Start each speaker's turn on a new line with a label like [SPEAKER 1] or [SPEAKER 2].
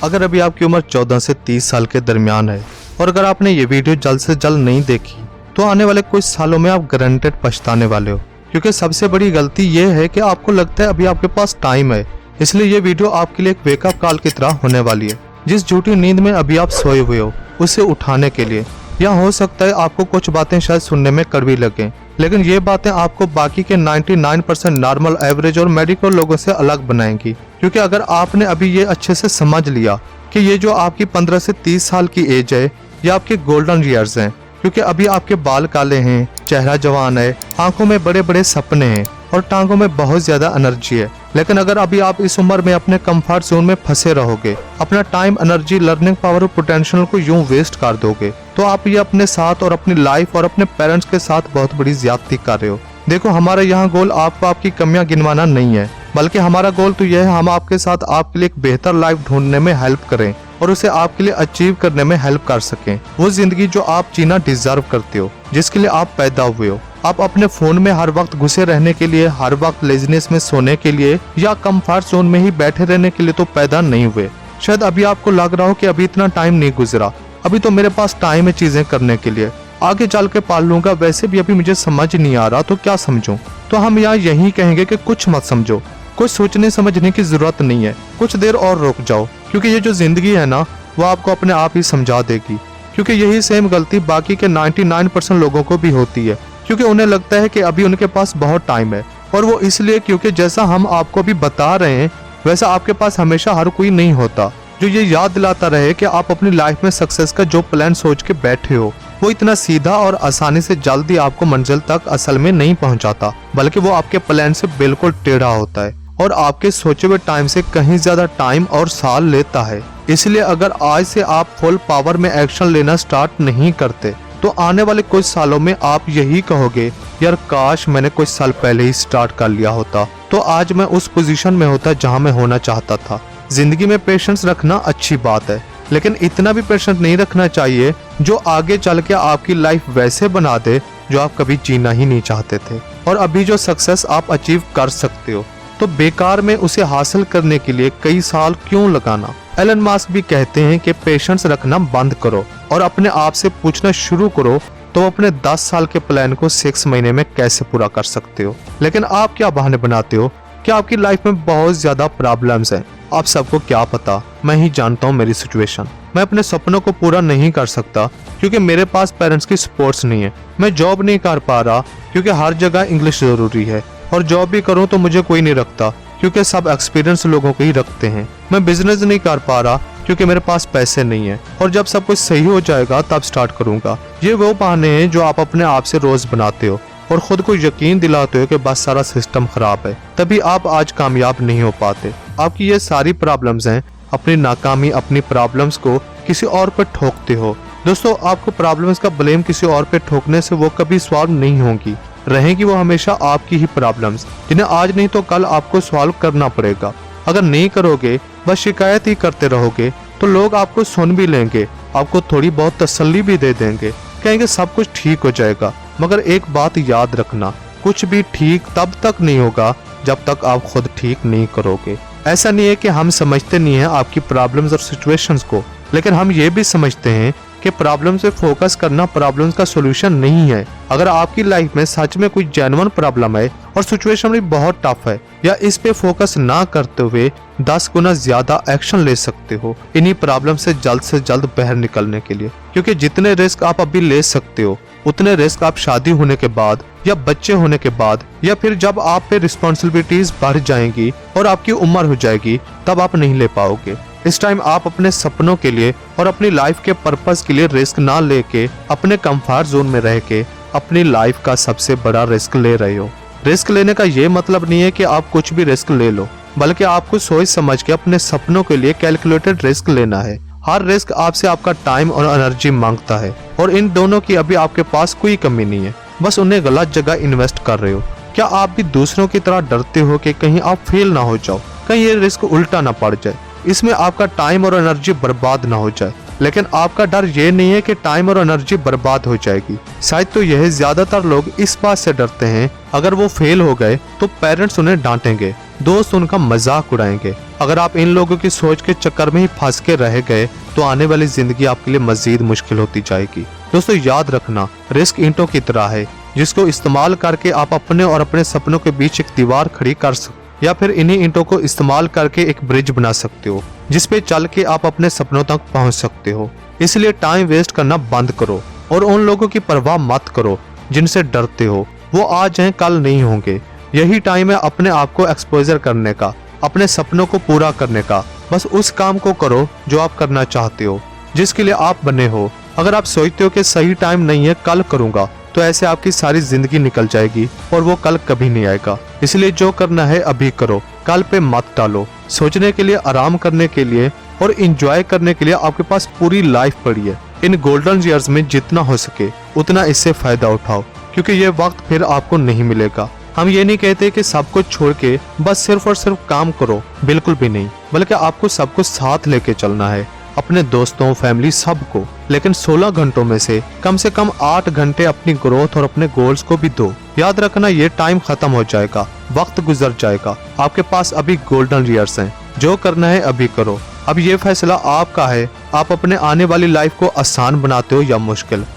[SPEAKER 1] अगर अभी आपकी उम्र 14 से 30 साल के दरमियान है और अगर आपने ये वीडियो जल्द से जल्द नहीं देखी तो आने वाले कुछ सालों में आप गारंटेड पछताने वाले हो, क्योंकि सबसे बड़ी गलती ये है कि आपको लगता है अभी आपके पास टाइम है, इसलिए ये वीडियो आपके लिए एक वेकअप कॉल की तरह होने वाली है। जिस झूठी नींद में अभी आप सोए हुए हो उसे उठाने के लिए, या हो सकता है आपको कुछ बातें शायद सुनने में कड़वी लगें, लेकिन ये बातें आपको बाकी के 99% नॉर्मल, एवरेज और मेडिकल लोगों से अलग बनाएंगी। क्योंकि अगर आपने अभी ये अच्छे से समझ लिया कि ये जो आपकी 15 से 30 साल की एज है ये आपके गोल्डन ईयर्स हैं, क्योंकि अभी आपके बाल काले हैं, चेहरा जवान है, आंखों में बड़े बड़े सपने हैं और टांगों में बहुत ज्यादा एनर्जी है। लेकिन अगर अभी आप इस उम्र में अपने कंफर्ट जोन में फंसे रहोगे, अपना टाइम, एनर्जी, लर्निंग पावर और पोटेंशियल को यूं वेस्ट कर दोगे, तो आप ये अपने साथ और अपनी लाइफ और अपने पेरेंट्स के साथ बहुत बड़ी ज्यादती कर रहे हो। देखो, हमारा यहाँ गोल आपको आपकी कमियां गिनवाना नहीं है, बल्कि हमारा गोल तो यह है हम आपके साथ आपके लिए एक बेहतर लाइफ ढूंढने में हेल्प करें और उसे आपके लिए अचीव करने में हेल्प कर सकें। वो जिंदगी जो आप जीना डिजर्व करते हो, जिसके लिए आप पैदा हुए हो। आप अपने फोन में हर वक्त घुसे रहने के लिए, हर वक्त लेजीनेस में सोने के लिए या कंफर्ट जोन में ही बैठे रहने के लिए तो पैदा नहीं हुए। शायद अभी आपको लग रहा हो कि अभी इतना टाइम नहीं गुजरा, अभी तो मेरे पास टाइम है चीजें करने के लिए, आगे चल के पाल लूंगा, वैसे भी अभी मुझे समझ नहीं आ रहा तो क्या समझूं। तो हम यहाँ यही कहेंगे कि कुछ मत समझो, कुछ सोचने समझने की जरूरत नहीं है, कुछ देर और रुक जाओ, क्योंकि ये जो जिंदगी है ना वो आपको अपने आप ही समझा देगी। क्योंकि यही सेम गलती बाकी के 99% लोगों को भी होती है, क्योंकि उन्हें लगता है कि अभी उनके पास बहुत टाइम है, और वो इसलिए क्योंकि जैसा हम आपको अभी बता रहे हैं वैसा आपके पास हमेशा हर कोई नहीं होता जो ये याद दिलाता रहे कि आप अपनी लाइफ में सक्सेस का जो प्लान सोच के बैठे हो वो इतना सीधा और आसानी से जल्दी आपको मंजिल तक असल में नहीं पहुंचाता, बल्कि वो आपके प्लान से बिल्कुल टेढ़ा होता है और आपके सोचे हुए टाइम से कहीं ज्यादा टाइम और साल लेता है। इसलिए अगर आज से आप फुल पावर में एक्शन लेना स्टार्ट नहीं करते तो आने वाले कुछ सालों में आप यही कहोगे, यार काश मैंने कुछ साल पहले ही स्टार्ट कर लिया होता तो आज मैं उस पोजीशन में होता जहां मैं होना चाहता था। जिंदगी में पेशेंस रखना अच्छी बात है, लेकिन इतना भी पेशेंस नहीं रखना चाहिए जो आगे चल के आपकी लाइफ वैसे बना दे जो आप कभी जीना ही नहीं चाहते थे। और अभी जो सक्सेस आप अचीव कर सकते हो तो बेकार में उसे हासिल करने के लिए कई साल क्यों लगाना। एलन मास्क भी कहते हैं कि पेशेंस रखना बंद करो और अपने आप से पूछना शुरू करो तो अपने 10 साल के प्लान को 6 महीने में कैसे पूरा कर सकते हो। लेकिन आप क्या बहाने बनाते हो कि आपकी लाइफ में बहुत ज्यादा प्रॉब्लम्स हैं। आप सबको क्या पता, मैं ही जानता हूँ मेरी सिचुएशन। मैं अपने सपनों को पूरा नहीं कर सकता क्योंकि मेरे पास पेरेंट्स की सपोर्ट्स नहीं है। मैं जॉब नहीं कर पा रहा क्योंकि हर जगह इंग्लिश जरूरी है, और जॉब भी करूँ तो मुझे कोई नहीं रखता क्योंकि सब एक्सपीरियंस लोगों को ही रखते हैं। मैं बिजनेस नहीं कर पा रहा क्योंकि मेरे पास पैसे नहीं है, और जब सब कुछ सही हो जाएगा तब स्टार्ट करूंगा। ये वो बहाने हैं जो आप अपने आप से रोज बनाते हो और खुद को यकीन दिलाते हो कि बस सारा सिस्टम खराब है, तभी आप आज कामयाब नहीं हो पाते। आपकी ये सारी प्रॉब्लम्स हैं, अपनी नाकामी, अपनी प्रॉब्लम्स को किसी और पर ठोकते हो। दोस्तों, आपको प्रॉब्लम्स का ब्लेम किसी और पे ठोकने से वो कभी सॉल्व नहीं होगी, रहेगी वो हमेशा आपकी ही प्रॉब्लम्स, जिन्हें आज नहीं तो कल आपको सॉल्व करना पड़ेगा। अगर नहीं करोगे, बस शिकायत ही करते रहोगे, तो लोग आपको सुन भी लेंगे, आपको थोड़ी बहुत तसल्ली भी दे देंगे, कहेंगे सब कुछ ठीक हो जाएगा। मगर एक बात याद रखना, कुछ भी ठीक तब तक नहीं होगा जब तक आप खुद ठीक नहीं करोगे। ऐसा नहीं है कि हम समझते नहीं हैं आपकी प्रॉब्लम्स और सिचुएशंस को, लेकिन हम ये भी समझते हैं कि प्रॉब्लम से फोकस करना प्रॉब्लम्स का सोल्यूशन नहीं है। अगर आपकी लाइफ में सच में कोई जेन्युइन प्रॉब्लम है और सिचुएशन भी बहुत टफ है, या इस पे फोकस ना करते हुए 10 गुना ज्यादा एक्शन ले सकते हो इन्हीं प्रॉब्लम से जल्द बाहर निकलने के लिए। क्योंकि जितने रिस्क आप अभी ले सकते हो उतने रिस्क आप शादी होने के बाद या बच्चे होने के बाद, या फिर जब आप पे रिस्पॉन्सिबिलिटीज बढ़ जाएंगी और आपकी उम्र हो जाएगी, तब आप नहीं ले पाओगे। इस टाइम आप अपने सपनों के लिए और अपनी लाइफ के पर्पस के लिए रिस्क ना लेके अपने कंफर्ट जोन में रह के अपनी लाइफ का सबसे बड़ा रिस्क ले रहे हो। रिस्क लेने का ये मतलब नहीं है कि आप कुछ भी रिस्क ले लो, बल्कि आपको सोच समझ के अपने सपनों के लिए कैलकुलेटेड रिस्क लेना है। हर रिस्क आपसे आपका टाइम और एनर्जी मांगता है, और इन दोनों की अभी आपके पास कोई कमी नहीं है, बस उन्हें गलत जगह इन्वेस्ट कर रहे हो। क्या आप भी दूसरों की तरह डरते हो कि कहीं आप फेल ना हो जाओ, कहीं ये रिस्क उल्टा ना पड़ जाए, इसमें आपका टाइम और एनर्जी बर्बाद ना हो जाए? लेकिन आपका डर ये नहीं है कि टाइम और एनर्जी बर्बाद हो जाएगी। शायद तो यह ज्यादातर लोग इस बात से डरते हैं अगर वो फेल हो गए तो पेरेंट्स उन्हें डांटेंगे, दोस्त उनका मजाक उड़ाएंगे। अगर आप इन लोगों की सोच के चक्कर में ही फंस के रह गए तो आने वाली जिंदगी आपके लिए मजीद मुश्किल होती जाएगी। दोस्तों याद रखना, रिस्क ईंटों की तरह है जिसको इस्तेमाल करके आप अपने और अपने सपनों के बीच एक दीवार खड़ी कर सकते, या फिर इन्हीं ईंटों को इस्तेमाल करके एक ब्रिज बना सकते हो जिसपे चल के आप अपने सपनों तक पहुंच सकते हो। इसलिए टाइम वेस्ट करना बंद करो और उन लोगों की परवाह मत करो जिनसे डरते हो। वो आज हैं कल नहीं होंगे। यही टाइम है अपने आप को एक्सपोजर करने का, अपने सपनों को पूरा करने का। बस उस काम को करो जो आप करना चाहते हो, जिसके लिए आप बने हो। अगर आप सोचते हो कि सही टाइम नहीं है, कल करूंगा, तो ऐसे आपकी सारी जिंदगी निकल जाएगी और वो कल कभी नहीं आएगा। इसलिए जो करना है अभी करो, कल पे मत टालो। सोचने के लिए, आराम करने के लिए और एंजॉय करने के लिए आपके पास पूरी लाइफ पड़ी है। इन गोल्डन ईयर्स में जितना हो सके उतना इससे फायदा उठाओ, क्योंकि ये वक्त फिर आपको नहीं मिलेगा। हम ये नहीं कहते कि सब कुछ छोड़ के बस सिर्फ और सिर्फ काम करो, बिल्कुल भी नहीं, बल्कि आपको सब कुछ साथ लेके चलना है, अपने दोस्तों, फैमिली, सबको। लेकिन 16 घंटों में से कम 8 घंटे अपनी ग्रोथ और अपने गोल्स को भी दो। याद रखना, ये टाइम खत्म हो जाएगा, वक्त गुजर जाएगा। आपके पास अभी गोल्डन ईयर्स हैं, जो करना है अभी करो। अब ये फैसला आपका है, आप अपने आने वाली लाइफ को आसान बनाते हो या मुश्किल।